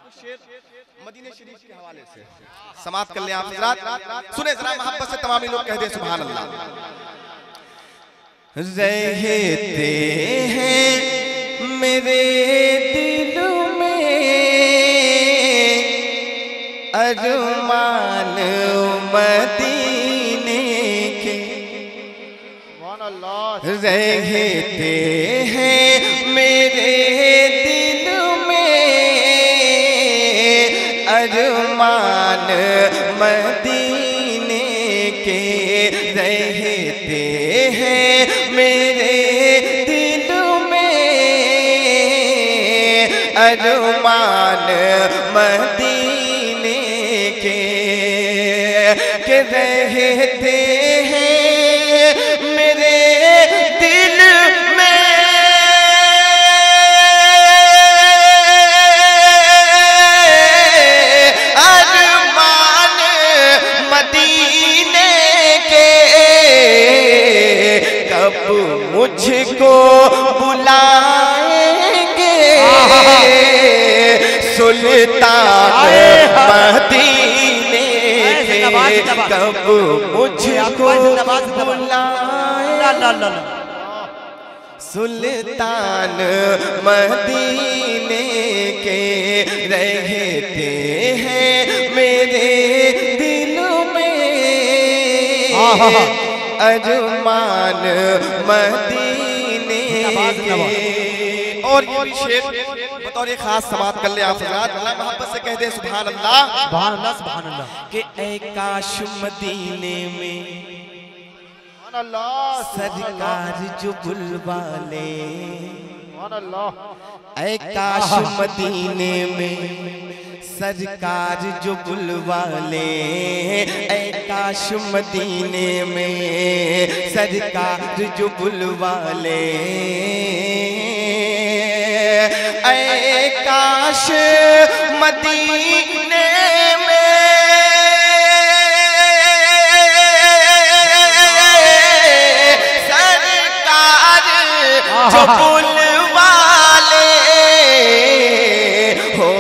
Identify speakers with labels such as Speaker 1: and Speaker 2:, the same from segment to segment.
Speaker 1: मदीने शरीफ के हवाले से समाप्त कर ले आप हज़रात। सुने जरा मोहब्बत से तमाम लोग कह दे सुभान अल्लाह। रहते हैं मेरे दिल में अरमान मदीने के, रहते हैं मेरे दिल में अरमान मदीने के, रहते हैं मेरे दिल में अरमान मदीने के रहते हैं मेरे दिल में अरमान मदीने के। कब मुझको बुलाएंगे सुल्तान मदीने के, कब मुझको बुलाएंगे सुल्तान मदीने के, रहते हैं मेरे दिल में अरमान मदीने के। और ये शेर बतौर एक खास समाप्त कर ले आप हज़रात। अल्लाह मोहब्बत से कह दे सुभान अल्लाह,
Speaker 2: सुभान अल्लाह, सुभान अल्लाह।
Speaker 1: कि ऐ काश मदीने में सरकार जो बुलवाले, ऐ काश मदीने में सरकार जो बुलवाले, ऐ काश मदीने में सरकार जो बुलवाले, ऐ काश मदीने में सरकार जो बुलवाले हो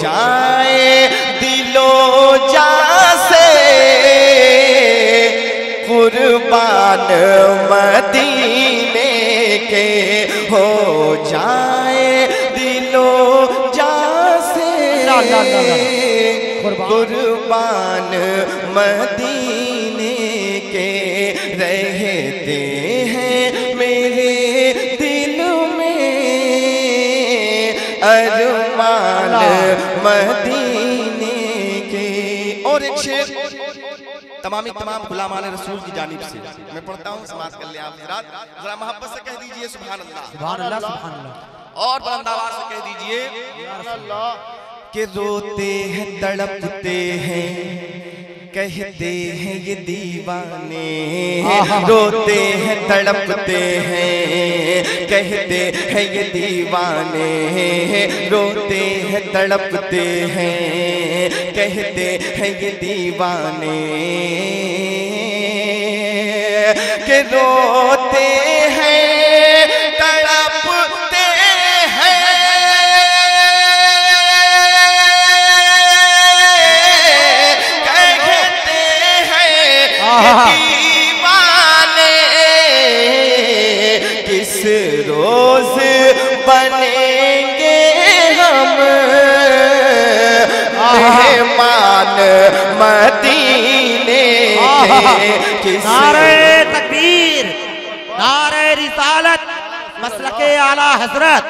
Speaker 1: जाए दिलो जा से कुर्बान मदीने के, हो जाए दिलो जा से कुर्बान मदीने के, रहते हैं मेरे दिल में अरमान मदीने के। और एक शेर तमाम गुलामान रसूल की जानिब से मैं पढ़ता हूँ, समाज कर ले आप हज़रात। जरा मोहब्बत से कह दीजिए सुभान अल्लाह,
Speaker 2: सुभान अल्लाह, सुभान अल्लाह।
Speaker 1: और बुलंद आवाज से कह दीजिए कि रोते हैं तड़पते हैं कहते हैं ये दीवाने, रोते हैं तड़पते हैं कहते हैं ये दीवाने, रोते हैं तड़पते हैं कहते हैं ये दीवाने, कि रोते हैं तड़पते हैं कहते हैं दीवाने, किस रोज बनेंगे हम मेहमान मदीने के।
Speaker 2: नारे तकबीर, नारे रिसालत, मसलके आला हजरत,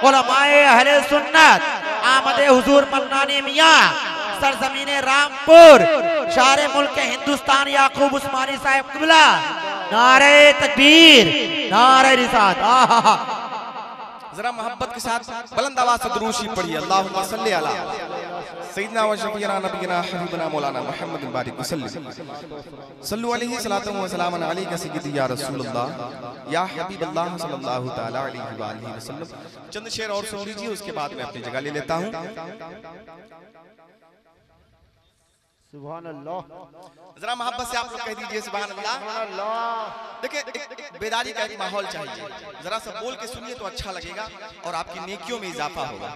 Speaker 2: उलमाए अहले सुन्नत, आमदे हुजूर मन्नानी मियाँ, सरजमीने रामपुर, शारे मुल्क हिंदुस्तान याकूब उस्मानी साहिब क़िबला। नारे तकबीर, नारे रिसालत।
Speaker 1: जरा मोहब्बत के साथ बुलंद आवाज से दुरूद शरीफ पढ़िए। अल्लाहुम्मा सल्ली अला सय्यिदना व शफीना नबीना हबीबना मौलाना मुहम्मद बारिक वसल्लम सल्लु अलैहि सलातु व सलामन अलैका सय्यिदी या रसूलल्लाह या हबीबल्लाह सल्लल्लाहु तआला अलैहि व आलिहि वसल्लम। चंद शेर और सुन लीजिए, उसके बाद मैं अपनी जगह ले लेता हूं।
Speaker 2: सुभान अल्लाह।
Speaker 1: जरा मोहब्बत से आप लोग कह दीजिए सुभान अल्लाह। देखिए एक बेदारी का एक माहौल चाहिए, जरा सा बोल के सुनिए तो अच्छा लगेगा और आपकी नेकियों में इजाफा होगा।